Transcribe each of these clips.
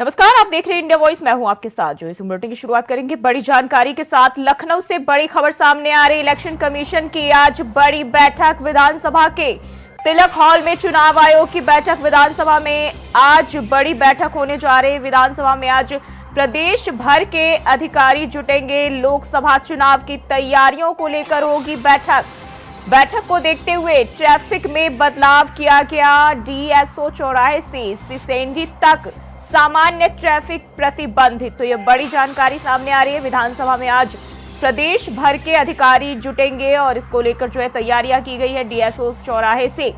नमस्कार, आप देख रहे हैं इंडिया वॉइस। मैं हूं आपके साथ जो इस बुलेटिन की शुरुआत करेंगे बड़ी जानकारी के साथ। लखनऊ से बड़ी खबर सामने आ रही। इलेक्शन कमीशन की आज बड़ी बैठक विधानसभा के तिलक हॉल में। चुनाव आयोग की बैठक विधानसभा में आज बड़ी बैठक होने जा रही है। विधानसभा में आज प्रदेश भर के अधिकारी जुटेंगे। लोकसभा चुनाव की तैयारियों को लेकर होगी बैठक को देखते हुए ट्रैफिक में बदलाव किया गया। डीएसओ चौराहे से सिसेंडी तक सामान्य ट्रैफिक प्रतिबंधित। तो यह बड़ी जानकारी सामने आ रही है। विधानसभा में आज प्रदेश भर के अधिकारी जुटेंगे और इसको लेकर जो है तैयारियां की गई है। डीएसओ चौराहे से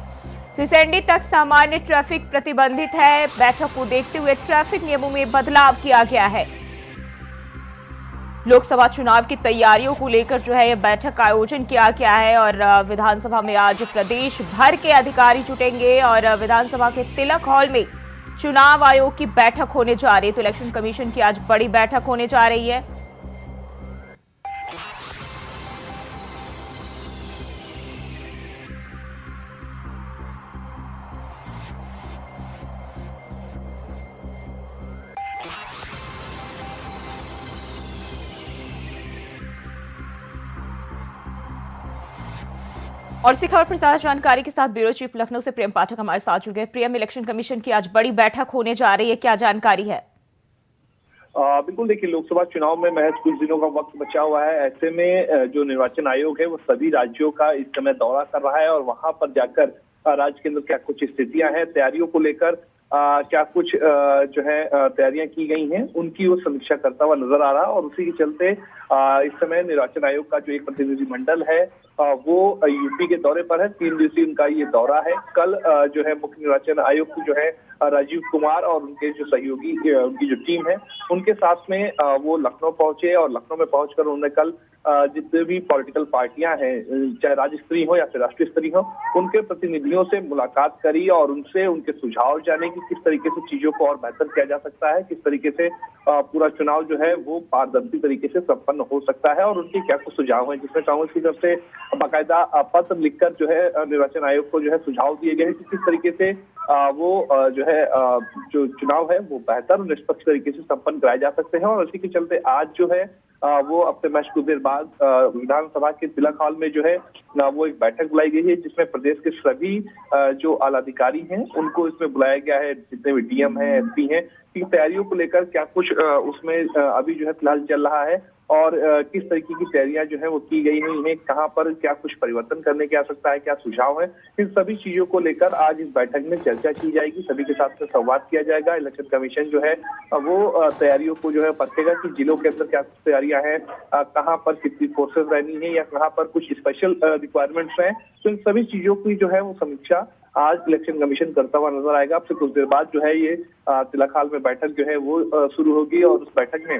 सिसेंडी तक सामान्य ट्रैफिक प्रतिबंधित है। बैठक को देखते हुए ट्रैफिक नियमों में बदलाव किया गया है। लोकसभा चुनाव की तैयारियों को लेकर जो है यह बैठक का आयोजन किया गया है और विधानसभा में आज प्रदेश भर के अधिकारी जुटेंगे और विधानसभा के तिलक हॉल में चुनाव आयोग की बैठक होने जा रही है। तो इलेक्शन कमीशन की आज बड़ी बैठक होने जा रही है। और इसी खबर पर ज्यादा जानकारी के साथ ब्यूरो चीफ लखनऊ से प्रियम पाठक हमारे साथ जुड़ गए। प्रियम, इलेक्शन कमीशन की आज बड़ी बैठक होने जा रही है, क्या जानकारी है? बिल्कुल, देखिए, लोकसभा चुनाव में महज कुछ दिनों का वक्त बचा हुआ है। ऐसे में जो निर्वाचन आयोग है वो सभी राज्यों का इस समय दौरा कर रहा है और वहां पर जाकर राज्य के अंदर क्या कुछ स्थितियां हैं, तैयारियों को लेकर क्या कुछ जो है तैयारियां की गई हैं, उनकी वो समीक्षा करता हुआ नजर आ रहा है। और उसी के चलते इस समय निर्वाचन आयोग का जो एक प्रतिनिधिमंडल है वो यूपी के दौरे पर है। 3 दिवसीय उनका ये दौरा है। कल जो है मुख्य निर्वाचन आयुक्त जो है राजीव कुमार और उनके जो सहयोगी उनकी जो टीम है उनके साथ में वो लखनऊ पहुंचे और लखनऊ में पहुंचकर उन्होंने कल जितने भी पॉलिटिकल पार्टियां हैं, चाहे राज्य स्तरीय हो या फिर राष्ट्रीय स्तरीय हो, उनके प्रतिनिधियों से मुलाकात करी और उनसे उनके सुझाव जाने कि किस तरीके से चीजों को और बेहतर किया जा सकता है, किस तरीके से पूरा चुनाव जो है वो पारदर्शी तरीके से संपन्न हो सकता है और उनके क्या कुछ सुझाव हैं, जिसमें कांग्रेस की तरफ से बाकायदा पत्र लिखकर जो है निर्वाचन आयोग को जो है सुझाव दिए गए हैं कि किस तरीके से वो जो है जो चुनाव है वो बेहतर और निष्पक्ष तरीके से संपन्न कराए जा सकते हैं। और इसी के चलते आज जो है वो अपने मैच कुछ देर बाद विधानसभा के तिलक हॉल में जो है वो एक बैठक बुलाई गई है, जिसमें प्रदेश के सभी जो आला अधिकारी हैं उनको इसमें बुलाया गया है। जितने भी डीएम हैं, एसपी हैं, की तैयारियों को लेकर क्या कुछ उसमें अभी जो है फिलहाल चल रहा है और किस तरीके की तैयारियां जो है वो की गई हुई हैं, कहां पर क्या कुछ परिवर्तन करने की आवश्यकता है, क्या सुझाव है, इन सभी चीजों को लेकर आज इस बैठक में चर्चा की जाएगी। सभी के साथ में संवाद किया जाएगा। इलेक्शन कमीशन जो है वो तैयारियों को जो है परखेगा कि जिलों के अंदर क्या तैयारियां हैं, कहाँ पर कितनी फोर्सेज रहनी है या कहाँ पर कुछ स्पेशल रिक्वायरमेंट्स हैं। तो इन सभी चीजों की जो है वो समीक्षा आज इलेक्शन कमीशन करता हुआ नजर आएगा। अब से कुछ देर बाद जो है ये तिलक हॉल में बैठक जो है वो शुरू होगी और उस बैठक में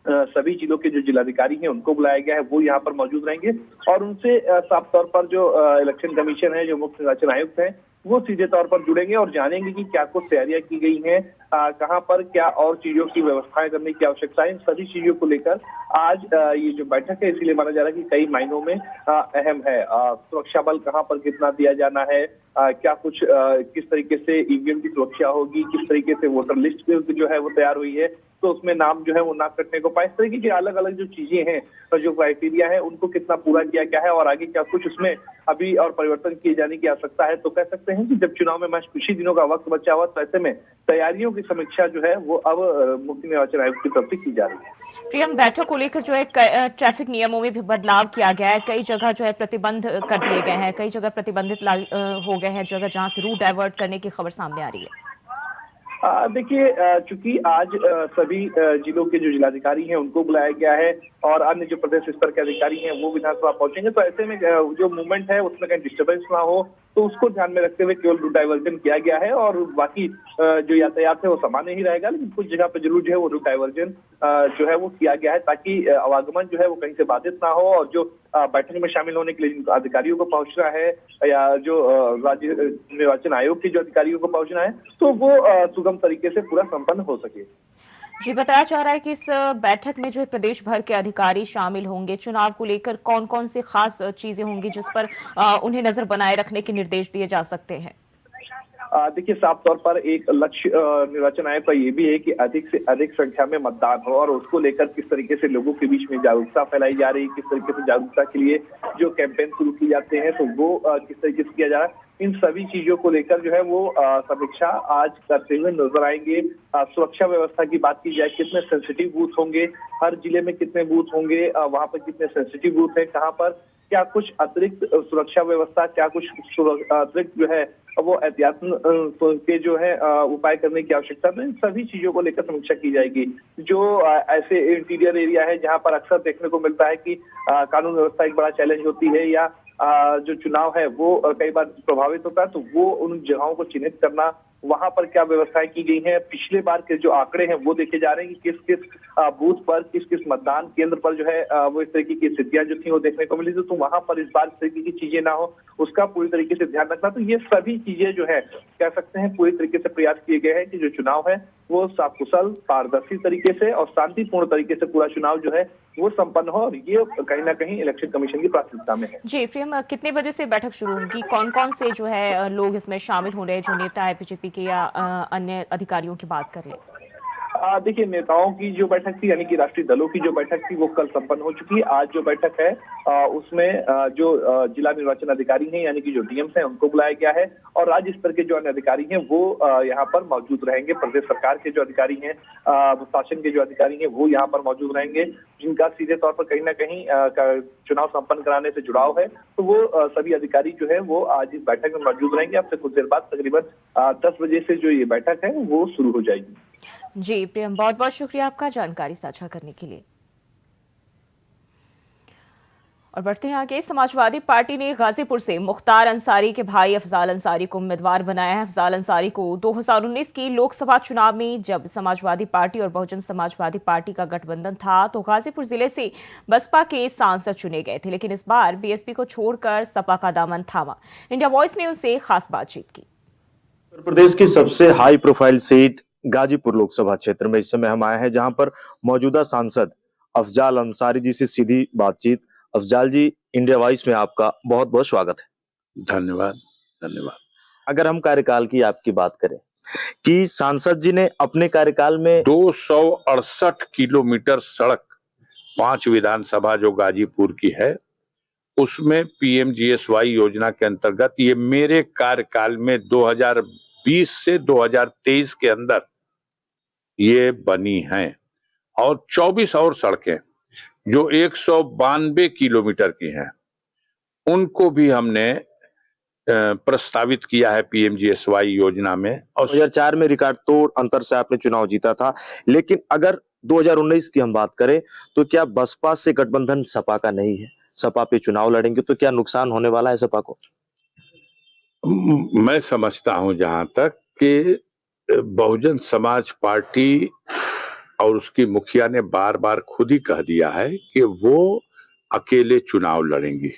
सभी जिलों के जो जिलाधिकारी हैं उनको बुलाया गया है, वो यहाँ पर मौजूद रहेंगे और उनसे साफ तौर पर जो इलेक्शन कमीशन है, जो मुख्य निर्वाचन आयुक्त है, वो सीधे तौर पर जुड़ेंगे और जानेंगे कि क्या कुछ तैयारियां की गई हैं, कहां पर क्या और चीजों की व्यवस्थाएं करने की आवश्यकता है। इन सभी चीजों को लेकर आज ये जो बैठक है इसीलिए माना जा रहा है कि कई मायनों में अहम है। सुरक्षा बल कहां पर कितना दिया जाना है, क्या कुछ किस तरीके से ईवीएम की सुरक्षा होगी, किस तरीके से वोटर लिस्ट जो है वो तैयार हुई है तो उसमें नाम जो है वो ना कटने को पाए। इस तरीके की अलग अलग जो चीजें हैं और जो क्राइटेरिया है उनको कितना पूरा किया गया है और आगे क्या कुछ उसमें अभी और परिवर्तन किए जाने की आवश्यकता है। तो कह सकते हैं कि जब चुनाव में महज कुछ ही दिनों का वक्त बचा हुआ तो ऐसे में तैयारियों की समीक्षा जो है वो अब मुख्य निर्वाचन आयोग की तरफ से की जा रही है। प्रियम, बैठक को लेकर जो है ट्रैफिक नियमों में भी बदलाव किया गया है। कई जगह जो है प्रतिबंध कर दिए गए हैं, कई जगह प्रतिबंधित हो गए हैं जगह जहां से रूट डाइवर्ट करने की खबर सामने आ रही है। देखिए, चूंकि आज सभी जिलों के जो जिलाधिकारी हैं उनको बुलाया गया है और अन्य जो प्रदेश स्तर के अधिकारी हैं वो विधानसभा पहुंचेंगे, तो ऐसे में जो मूवमेंट है उसमें कहीं डिस्टर्बेंस ना हो तो उसको ध्यान में रखते हुए केवल रूट डाइवर्जन किया गया है और बाकी जो यातायात है वो सामान्य ही रहेगा। लेकिन कुछ जगह पे जरूर जो है वो रूट डाइवर्जन जो है वो किया गया है ताकि आवागमन जो है वो कहीं से बाधित ना हो और जो बैठक में शामिल होने के लिए जिन अधिकारियों को पहुंचना है या जो राज्य निर्वाचन आयोग के जो अधिकारियों को पहुंचना है तो वो सुगम तरीके से पूरा संपन्न हो सके। जी, बताया जा रहा है कि इस बैठक में जो है प्रदेश भर के अधिकारी शामिल होंगे। चुनाव को लेकर कौन कौन सी खास चीजें होंगी जिस पर उन्हें नजर बनाए रखने के निर्देश दिए जा सकते हैं? देखिए, साफ तौर पर एक लक्ष्य निर्वाचन आयोग का ये भी है कि अधिक से अधिक संख्या में मतदान हो और उसको लेकर किस तरीके से लोगों के बीच में जागरूकता फैलाई जा रही है, किस तरीके से जागरूकता के लिए जो कैंपेन शुरू किए जाते हैं तो वो किस तरीके से किया जा रहा है, इन सभी चीजों को लेकर जो है वो समीक्षा आज करते हुए नजर आएंगे। सुरक्षा व्यवस्था की बात की जाए, कितने सेंसिटिव बूथ होंगे, हर जिले में कितने बूथ होंगे, वहां पर कितने सेंसिटिव बूथ है, कहाँ पर क्या कुछ अतिरिक्त सुरक्षा व्यवस्था, क्या कुछ अतिरिक्त जो है वो एहतियात के जो है उपाय करने की आवश्यकता है, इन सभी चीजों को लेकर समीक्षा की जाएगी। जो ऐसे इंटीरियर एरिया है जहां पर अक्सर देखने को मिलता है कि कानून व्यवस्था एक बड़ा चैलेंज होती है या जो चुनाव है वो कई बार प्रभावित होता है, तो वो उन जगहों को चिन्हित करना, वहां पर क्या व्यवस्थाएं की गई हैं, पिछले बार के जो आंकड़े हैं वो देखे जा रहे हैं कि किस किस बूथ पर, किस किस मतदान केंद्र पर जो है वो इस तरीके की स्थितियां जो थी वो देखने को मिली थी, तो वहां पर इस बार इस तरीके की चीजें ना हो उसका पूरी तरीके से ध्यान रखना। तो ये सभी चीजें जो है कह सकते हैं पूरी तरीके से प्रयास किए गए हैं कि जो चुनाव है वो साकुशल, पारदर्शी तरीके से और शांतिपूर्ण तरीके से पूरा चुनाव जो है वो संपन्न हो, और ये कहीं ना कहीं इलेक्शन कमीशन की प्राथमिकता में है। जी प्रियम, कितने बजे से बैठक शुरू होगी, कौन कौन से जो है लोग इसमें शामिल हो रहे हैं, जो नेता है बीजेपी के या अन्य अधिकारियों की बात कर ले? देखिए, नेताओं की जो बैठक थी यानी कि राष्ट्रीय दलों की जो बैठक थी वो कल संपन्न हो चुकी है। आज जो बैठक है उसमें जो जिला निर्वाचन अधिकारी हैं यानी कि जो डीएम्स हैं उनको बुलाया गया है, और राज्य स्तर के जो अन्य अधिकारी हैं वो यहाँ पर मौजूद रहेंगे। प्रदेश सरकार के जो अधिकारी हैं, शासन के जो अधिकारी हैं वो यहाँ पर मौजूद रहेंगे, जिनका सीधे तौर पर कहीं ना कहीं चुनाव संपन्न कराने से जुड़ाव है, तो वो सभी अधिकारी जो है वो आज इस बैठक में मौजूद रहेंगे। अब से कुछ देर बाद तकरीबन 10 बजे से जो ये बैठक है वो शुरू हो जाएगी। जी प्रियम, बहुत बहुत शुक्रिया आपका जानकारी साझा करने के लिए। और बढ़ते हैं आगे। समाजवादी पार्टी ने गाजीपुर से मुख्तार अंसारी के भाई अफजाल अंसारी को उम्मीदवार बनाया है। अफजाल अंसारी को 2019 की लोकसभा चुनाव में जब समाजवादी पार्टी और बहुजन समाजवादी पार्टी का गठबंधन था तो गाजीपुर जिले से बसपा के सांसद चुने गए थे, लेकिन इस बार बीएसपी को छोड़कर सपा का दामन थामा। इंडिया वॉइस ने उनसे खास बातचीत की। उत्तर प्रदेश की सबसे high profile seat Ghazipur Lok Sabha क्षेत्र में इस समय हम आए हैं, जहां पर मौजूदा सांसद अफजाल अंसारी जी से सीधी बातचीत। अफजाल जी, इंडिया वॉइस में आपका बहुत बहुत स्वागत है। धन्यवाद धन्यवाद। अगर हम कार्यकाल की आपकी बात करें कि सांसद जी ने अपने कार्यकाल में 268 किलोमीटर सड़क 5 विधानसभा जो गाजीपुर की है उसमें पीएमजीएसवाई योजना के अंतर्गत ये मेरे कार्यकाल में 2020 से 2023 के अंदर ये बनी हैं, और 24 और सड़कें जो 192 किलोमीटर की हैं उनको भी हमने प्रस्तावित किया है पीएमजीएसवाई योजना में। और 2004 में रिकॉर्ड तोड़ अंतर से आपने चुनाव जीता था, लेकिन अगर 2019 की हम बात करें तो क्या बसपा से गठबंधन सपा का नहीं है? सपा पे चुनाव लड़ेंगे तो क्या नुकसान होने वाला है सपा को? मैं समझता हूं जहां तक कि बहुजन समाज पार्टी और उसकी मुखिया ने बार बार खुद ही कह दिया है कि वो अकेले चुनाव लड़ेंगी।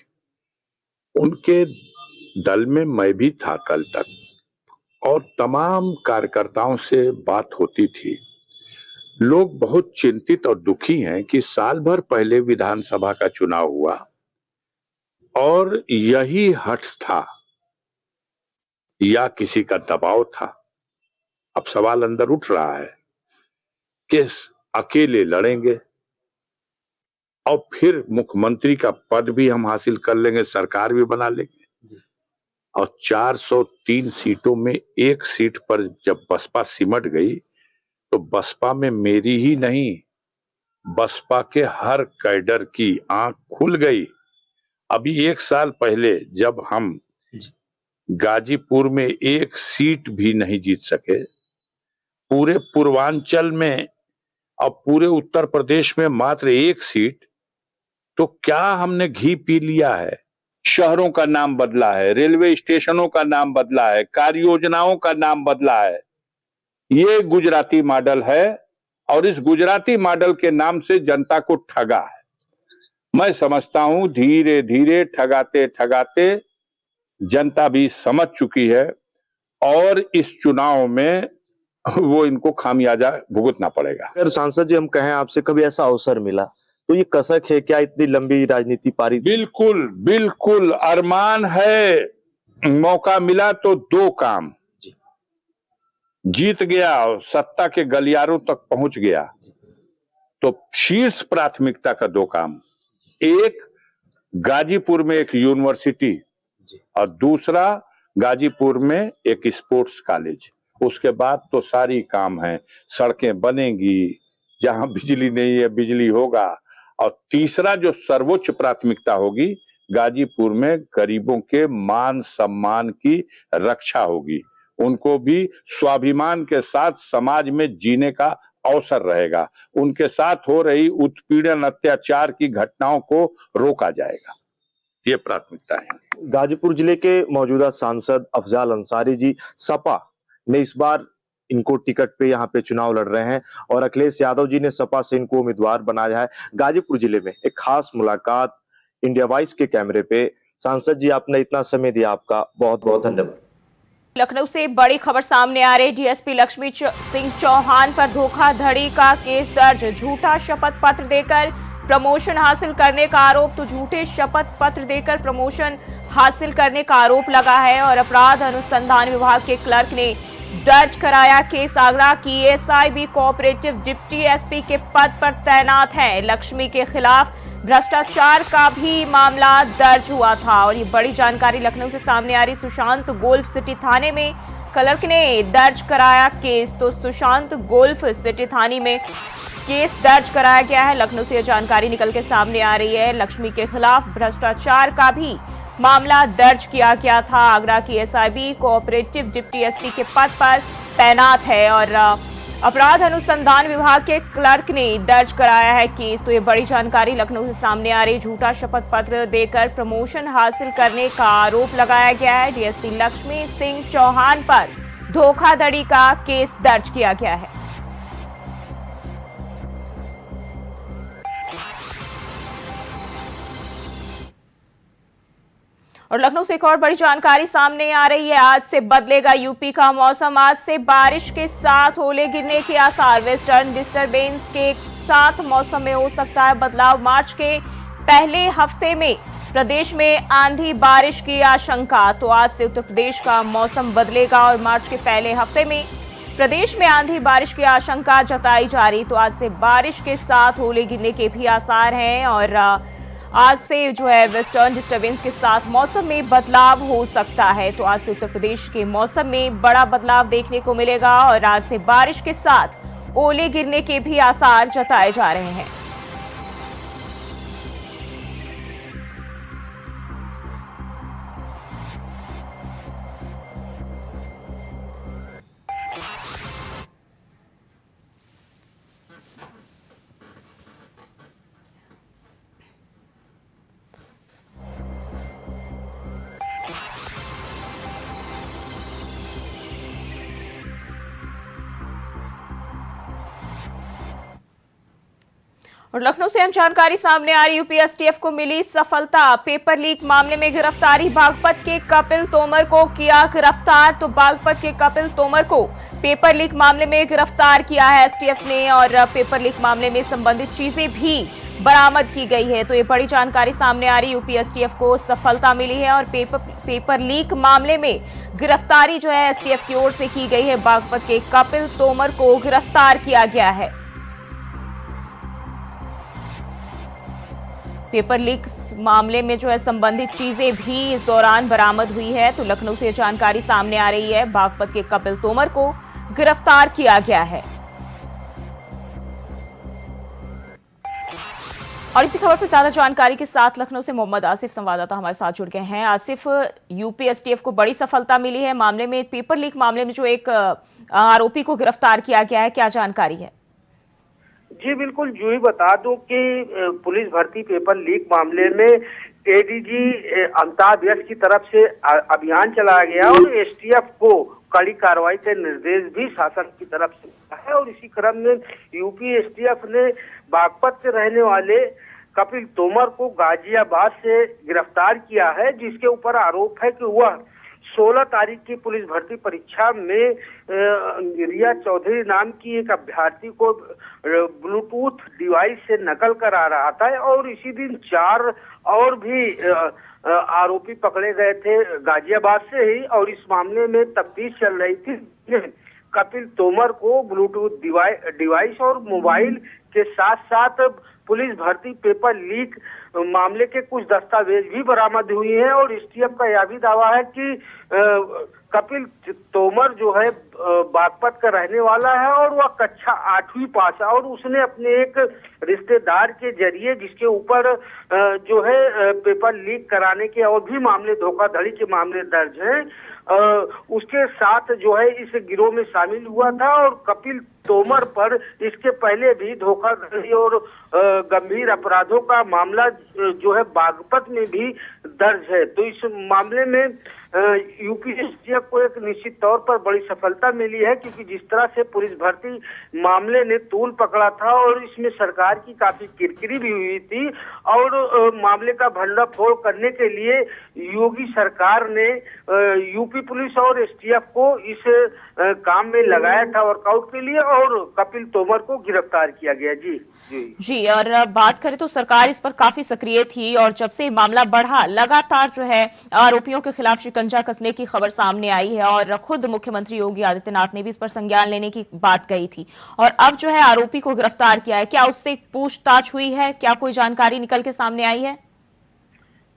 उनके दल में मैं भी था कल तक, और तमाम कार्यकर्ताओं से बात होती थी। लोग बहुत चिंतित और दुखी हैं कि साल भर पहले विधानसभा का चुनाव हुआ और यही हठ था या किसी का दबाव था। अब सवाल अंदर उठ रहा है कि अकेले लड़ेंगे और फिर मुख्यमंत्री का पद भी हम हासिल कर लेंगे, सरकार भी बना लेंगे, और 403 सीटों में एक सीट पर जब बसपा सिमट गई तो बसपा में मेरी ही नहीं, बसपा के हर कैडर की आंख खुल गई। अभी एक साल पहले जब हम गाजीपुर में एक सीट भी नहीं जीत सके, पूरे पूर्वांचल में और पूरे उत्तर प्रदेश में मात्र एक सीट, तो क्या हमने घी पी लिया है? शहरों का नाम बदला है, रेलवे स्टेशनों का नाम बदला है, कार्य योजनाओं का नाम बदला है। ये गुजराती मॉडल है, और इस गुजराती मॉडल के नाम से जनता को ठगा है। मैं समझता हूं धीरे धीरे ठगाते ठगाते जनता भी समझ चुकी है, और इस चुनाव में वो इनको खामियाजा भुगतना पड़ेगा। अगर सांसद जी हम कहें आपसे, कभी ऐसा अवसर मिला तो ये कसक है क्या इतनी लंबी राजनीति पारी? बिल्कुल बिल्कुल, अरमान है, मौका मिला तो दो काम। जीत गया और सत्ता के गलियारों तक पहुंच गया, तो शीर्ष प्राथमिकता का दो काम, एक गाजीपुर में एक यूनिवर्सिटी और दूसरा गाजीपुर में एक स्पोर्ट्स कॉलेज। उसके बाद तो सारी काम है, सड़कें बनेंगी, जहां बिजली नहीं है बिजली होगा, और तीसरा जो सर्वोच्च प्राथमिकता होगी, गाजीपुर में गरीबों के मान सम्मान की रक्षा होगी, उनको भी स्वाभिमान के साथ समाज में जीने का अवसर रहेगा, उनके साथ हो रही उत्पीड़न अत्याचार की घटनाओं को रोका जाएगा। ये प्राथमिकता है। गाजीपुर जिले के मौजूदा सांसद अफजाल अंसारी जी सपा ने इस बार इनको टिकट पे यहाँ पे चुनाव लड़ रहे हैं और अखिलेश यादव जी ने सपा से इनको उम्मीदवार बनाया है। गाजीपुर जिले में एक खास मुलाकात इंडिया वॉइस के कैमरे पे। सांसद जी, आपने इतना समय दिया, आपका बहुत बहुत धन्यवाद। लखनऊ से बड़ी खबर सामने आ रही। डीएसपी लक्ष्मी सिंह चौहान पर धोखाधड़ी का केस दर्ज। झूठा शपथ पत्र देकर प्रमोशन हासिल करने का आरोप। तो झूठे शपथ पत्र देकर प्रमोशन हासिल करने का आरोप लगा है और अपराध अनुसंधान विभाग के क्लर्क ने दर्ज कराया केस। आगरा की एसआईबी कोऑपरेटिव डिप्टी एसपी के पद पर तैनात है। लक्ष्मी के खिलाफ भ्रष्टाचार का भी मामला दर्ज हुआ था और ये बड़ी जानकारी लखनऊ से सामने आ रही। सुशांत गोल्फ सिटी थाने में क्लर्क ने दर्ज कराया केस। तो सुशांत गोल्फ सिटी थाने में केस दर्ज कराया गया है। लखनऊ से यह जानकारी निकल के सामने आ रही है। लक्ष्मी के खिलाफ भ्रष्टाचार का भी मामला दर्ज किया गया था। आगरा की एसआईबी कोऑपरेटिव डिप्टी एसपी के पद पर तैनात है और अपराध अनुसंधान विभाग के क्लर्क ने दर्ज कराया है केस। तो ये बड़ी जानकारी लखनऊ से सामने आ रही। झूठा शपथ पत्र देकर प्रमोशन हासिल करने का आरोप लगाया गया है। डीएसपी लक्ष्मी सिंह चौहान पर धोखाधड़ी का केस दर्ज किया गया है। और लखनऊ से एक और बड़ी जानकारी सामने आ रही है। आज से बदलेगा यूपी का मौसम। आज से बारिश के साथ ओले गिरने के आसार। वेस्टर्न डिस्टर्बेंस के साथ मौसम में हो सकता है बदलाव। मार्च के पहले हफ्ते में प्रदेश में आंधी बारिश की आशंका। तो आज से उत्तर प्रदेश का मौसम बदलेगा और मार्च के पहले हफ्ते में प्रदेश में आंधी बारिश की आशंका जताई जा रही। तो आज से बारिश के साथ ओले गिरने के भी आसार हैं और आज से जो है वेस्टर्न डिस्टर्बेंस के साथ मौसम में बदलाव हो सकता है। तो आज से उत्तर प्रदेश के मौसम में बड़ा बदलाव देखने को मिलेगा और आज से बारिश के साथ ओले गिरने के भी आसार जताए जा रहे हैं। और लखनऊ से हम जानकारी सामने आ रही। यूपी एसटीएफ को मिली सफलता। पेपर लीक मामले में गिरफ्तारी। बागपत के कपिल तोमर को किया गिरफ्तार। तो बागपत के कपिल तोमर को पेपर लीक मामले में गिरफ्तार किया है एसटीएफ ने और पेपर लीक मामले में संबंधित चीजें भी बरामद की गई है। तो ये बड़ी जानकारी सामने आ रही। यूपी एसटीएफ को सफलता मिली है और पेपर लीक मामले में गिरफ्तारी जो है एसटीएफ की ओर से की गई है। बागपत के कपिल तोमर को गिरफ्तार किया गया है। पेपर लीक मामले में जो है संबंधित चीजें भी इस दौरान बरामद हुई है। तो लखनऊ से जानकारी सामने आ रही है। बागपत के कपिल तोमर को गिरफ्तार किया गया है। और इसी खबर पर ज्यादा जानकारी के साथ लखनऊ से मोहम्मद आसिफ संवाददाता हमारे साथ जुड़ गए हैं। आसिफ, यूपी एसटीएफ को बड़ी सफलता मिली है मामले में, पेपर लीक मामले में जो एक आरोपी को गिरफ्तार किया गया है, क्या जानकारी है? जी बिल्कुल, जो ही बता दूं कि पुलिस भर्ती पेपर लीक मामले में एडीजी अमिताभ यश की तरफ से अभियान चलाया गया और एसटीएफ को कड़ी कार्रवाई के निर्देश भी शासन की तरफ से मिला है। और इसी क्रम में यूपी एसटीएफ ने बागपत से रहने वाले कपिल तोमर को गाजियाबाद से गिरफ्तार किया है, जिसके ऊपर आरोप है कि वह 16 तारीख की पुलिस भर्ती परीक्षा में रिया चौधरी नाम की एक अभ्यर्थी को ब्लूटूथ डिवाइस से नकल करा रहा था और इसी दिन 4 और भी आरोपी पकड़े गए थे गाजियाबाद से ही। और इस मामले में तफ्तीश चल रही थी। कपिल तोमर को ब्लूटूथ डिवाइस और मोबाइल के साथ साथ पुलिस भर्ती पेपर लीक मामले के कुछ दस्तावेज भी बरामद हुई हैं। और एसटीएफ का यह भी दावा है कि कपिल तोमर जो है बागपत का रहने वाला है और वह कक्षा 8वीं पास है और उसने अपने एक रिश्तेदार के जरिए, जिसके ऊपर जो है पेपर लीक कराने के और भी मामले, धोखाधड़ी के मामले दर्ज हैं, उसके साथ जो है इस गिरोह में शामिल हुआ था। और कपिल तोमर पर इसके पहले भी धोखाधड़ी और गंभीर अपराधों का मामला जो है बागपत में भी दर्ज है। तो इस मामले में यूपी एसटीएफ को एक निश्चित तौर पर बड़ी सफलता मिली है, क्योंकि जिस तरह से पुलिस भर्ती मामले ने तूल पकड़ा था और इसमें सरकार की काफी किरकिरी भी हुई थी और मामले का भंडाफोड़ करने के लिए योगी सरकार ने यूपी पुलिस और एसटीएफ को इस काम में लगाया था वर्कआउट के लिए और कपिल तोमर को गिरफ्तार किया गया। जी। और बात करें तो सरकार इस पर काफी सक्रिय थी और जब से मामला बढ़ा लगातार जो है आरोपियों के खिलाफ शिकंजा कसने की खबर सामने आई है और खुद मुख्यमंत्री योगी आदित्यनाथ ने भी इस पर संज्ञान लेने की बात कही थी और अब जो है आरोपी को गिरफ्तार किया है। क्या उससे पूछताछ हुई है? क्या कोई जानकारी निकल के सामने आई है?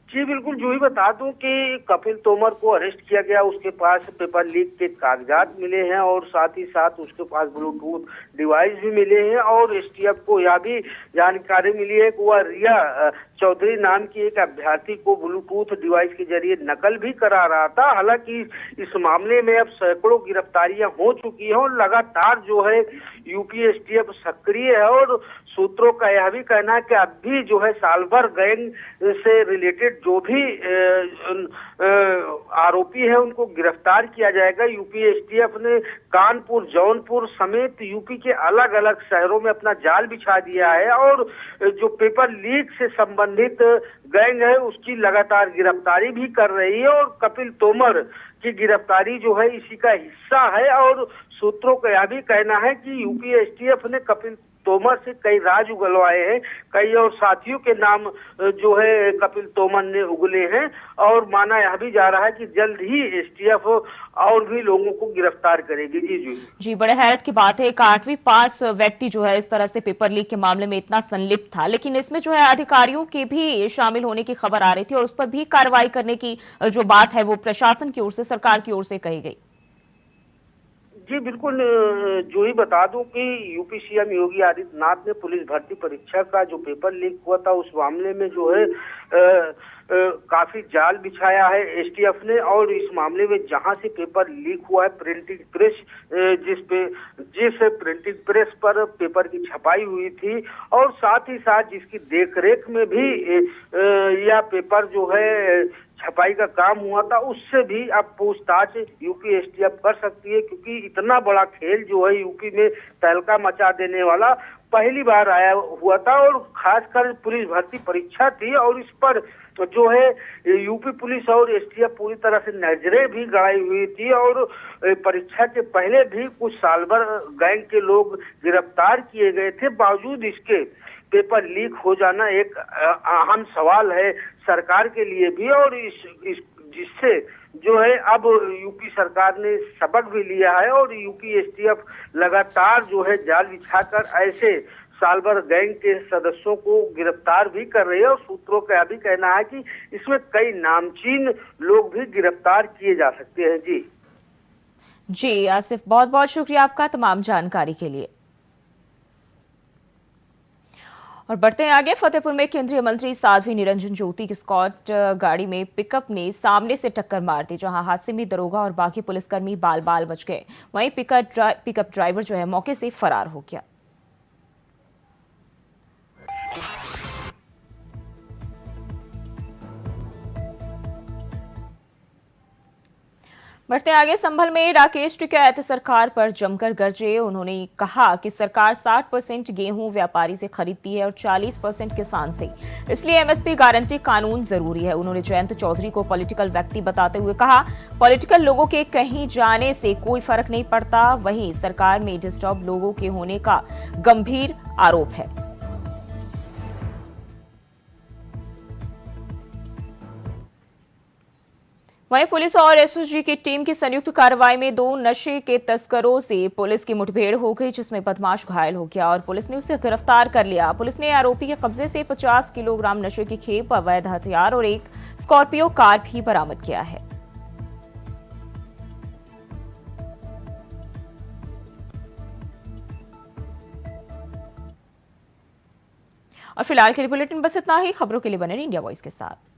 जी बिल्कुल, जो ही बता दूं कि कपिल तोमर को अरेस्ट किया गया, उसके पास पेपर लीक के कागजात मिले हैं और साथ ही साथ उसके पास ब्लूटूथ डिवाइस भी मिले हैं और एसटीएफ को यह भी जानकारी मिली है कि वह रिया चौधरी नाम की एक अभ्यर्थी को ब्लूटूथ डिवाइस के जरिए नकल भी करा रहा था। हालांकि इस मामले में अब सैकड़ों गिरफ्तारियां हो चुकी हैं और लगातार जो है यूपी एसटीएफ सक्रिय है और सूत्रों का यह भी कहना है कि अब भी जो है सालभर गैंग से रिलेटेड जो भी आरोपी है उनको गिरफ्तार किया जाएगा। यूपी एसटीएफ ने कानपुर, जौनपुर समेत यूपी के अलग अलग शहरों में अपना जाल बिछा दिया है और जो पेपर लीक से संबंधित गैंग है उसकी लगातार गिरफ्तारी भी कर रही है और कपिल तोमर की गिरफ्तारी जो है इसी का हिस्सा है। और सूत्रों का यह भी कहना है कि यूपी एसटीएफ ने कपिल तोमर से कई राज उगलवाए हैं, कई और साथियों के नाम जो है कपिल तोमर ने उगले हैं और माना यह भी जा रहा है कि जल्द ही एसटीएफ और भी लोगों को गिरफ्तार करेगी। जी, बड़े हैरत की बात है, एक 8वीं पास व्यक्ति जो है इस तरह से पेपर लीक के मामले में इतना संलिप्त था, लेकिन इसमें जो है अधिकारियों के भी शामिल होने की खबर आ रही थी और उस पर भी कार्रवाई करने की जो बात है वो प्रशासन की ओर से, सरकार की ओर से कही गई। जी बिल्कुल, जो ही बता दूं कि यूपी सीएम योगी आदित्यनाथ ने पुलिस भर्ती परीक्षा का जो पेपर लीक हुआ था उस मामले में जो है काफी जाल बिछाया है एसटीएफ ने और इस मामले में जहां से पेपर लीक हुआ है प्रिंटिंग प्रेस, जिस प्रिंटिंग प्रेस पर पेपर की छपाई हुई थी और साथ ही साथ जिसकी देखरेख में भी यह पेपर जो है छपाई का काम हुआ था, उससे भी अब पूछताछ यूपी एसटीएफ कर सकती है, क्योंकि इतना बड़ा खेल जो है यूपी में तहलका मचा देने वाला पहली बार आया हुआ था और खासकर पुलिस भर्ती परीक्षा थी और इस पर जो है यूपी पुलिस और एसटीएफ पूरी तरह से नजरें भी गड़ाई हुई थी और परीक्षा के पहले भी कुछ साल भर गैंग के लोग गिरफ्तार किए गए थे। बावजूद इसके पेपर लीक हो जाना एक अहम सवाल है सरकार के लिए भी और जिससे जो है अब यूपी सरकार ने सबक भी लिया है और यूपी एसटीएफ लगातार जो है जाल बिछाकर ऐसे साल भर गैंग के सदस्यों को गिरफ्तार भी कर रही है और सूत्रों का भी कहना है कि इसमें कई नामचीन लोग भी गिरफ्तार किए जा सकते हैं। जी आसिफ, बहुत बहुत शुक्रिया आपका तमाम जानकारी के लिए। और बढ़ते हैं आगे, फतेहपुर में केंद्रीय मंत्री साध्वी निरंजन ज्योति की स्कॉट गाड़ी में पिकअप ने सामने से टक्कर मार दी, जहां हादसे में दरोगा और बाकी पुलिसकर्मी बाल बाल बच गए। वहीं पिकअप ड्राइवर जो है मौके से फरार हो गया। बढ़ते आगे, संभल में राकेश टिकैत सरकार पर जमकर गरजे। उन्होंने कहा कि सरकार 60% गेहूं व्यापारी से खरीदती है और 40% किसान से, इसलिए एमएसपी गारंटी कानून जरूरी है। उन्होंने जयंत चौधरी को पॉलिटिकल व्यक्ति बताते हुए कहा, पॉलिटिकल लोगों के कहीं जाने से कोई फर्क नहीं पड़ता। वहीं सरकार में डिस्टर्ब लोगों के होने का गंभीर आरोप है। वहीं पुलिस और एसओजी की टीम की संयुक्त कार्रवाई में 2 नशे के तस्करों से पुलिस की मुठभेड़ हो गई, जिसमें बदमाश घायल हो गया और पुलिस ने उसे गिरफ्तार कर लिया। पुलिस ने आरोपी के कब्जे से 50 किलोग्राम नशे की खेप, अवैध हथियार और एक स्कॉर्पियो कार भी बरामद किया है। और फिलहाल के लिए बुलेटिन बस इतना ही। खबरों के लिए बने रहिए इंडिया वॉइस के साथ।